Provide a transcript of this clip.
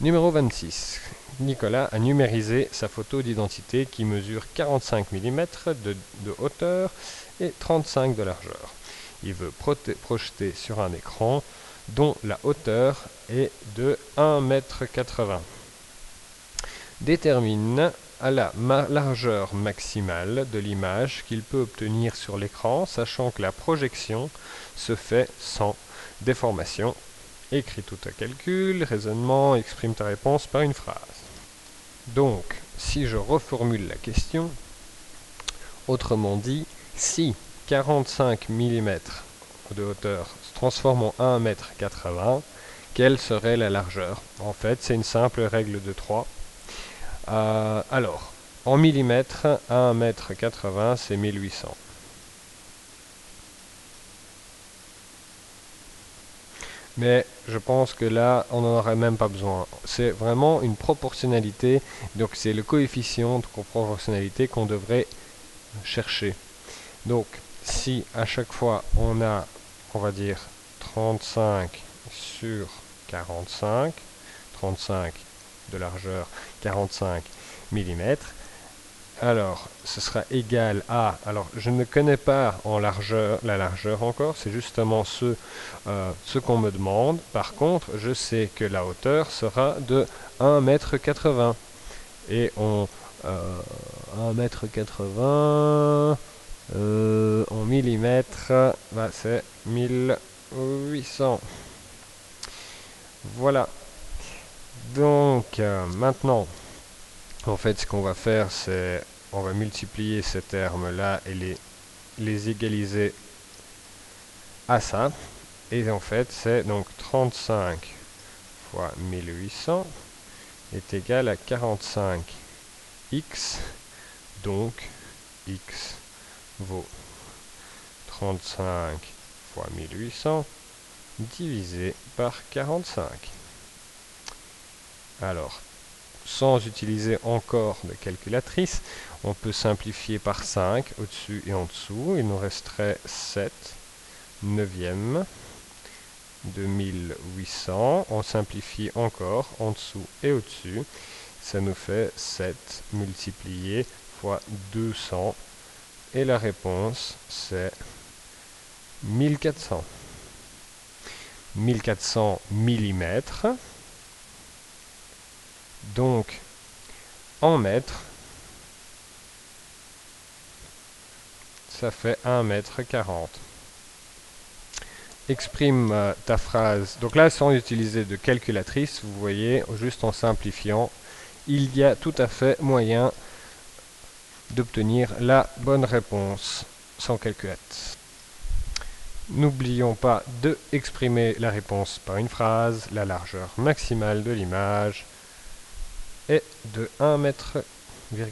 Numéro 26. Nicolas a numérisé sa photo d'identité qui mesure 45 mm de hauteur et 35 de largeur. Il veut projeter sur un écran dont la hauteur est de 1,80 m. Détermine à la largeur maximale de l'image qu'il peut obtenir sur l'écran, sachant que la projection se fait sans déformation. Écris tout à calcul, raisonnement, exprime ta réponse par une phrase. Donc, si je reformule la question, autrement dit, si 45 mm de hauteur se transforme en 1,80 m, quelle serait la largeur? En fait, c'est une simple règle de 3. Alors, en millimètres, 1,80 m, c'est 1800. Mais je pense que là, on n'en aurait même pas besoin. C'est vraiment une proportionnalité, donc c'est le coefficient de proportionnalité qu'on devrait chercher. Donc, si à chaque fois on a, on va dire, 35 sur 45, 35 de largeur, 45 mm, alors ce sera égal à, alors je ne connais pas en largeur, la largeur encore, c'est justement ce qu'on me demande. Par contre, je sais que la hauteur sera de 1,80 m. Et on 1,80 m en millimètres, bah, c'est 1800. Voilà. Donc maintenant, en fait, ce qu'on va faire, c'est on va multiplier ces termes-là et les égaliser à ça. Et en fait, c'est donc 35 fois 1800 est égal à 45x. Donc, x vaut 35 fois 1800 divisé par 45. Alors, sans utiliser encore de calculatrice, on peut simplifier par 5 au-dessus et en dessous. Il nous resterait 7 neuvièmes de 1800. On simplifie encore en dessous et au-dessus. Ça nous fait 7 multiplié fois 200. Et la réponse, c'est 1400. 1400 millimètres. Donc, en mètres, ça fait 1,40 m. Exprime ta phrase. Donc là, sans utiliser de calculatrice, vous voyez, juste en simplifiant, il y a tout à fait moyen d'obtenir la bonne réponse sans calculatrice. N'oublions pas de exprimer la réponse par une phrase. La largeur maximale de l'image est de 1,4 m.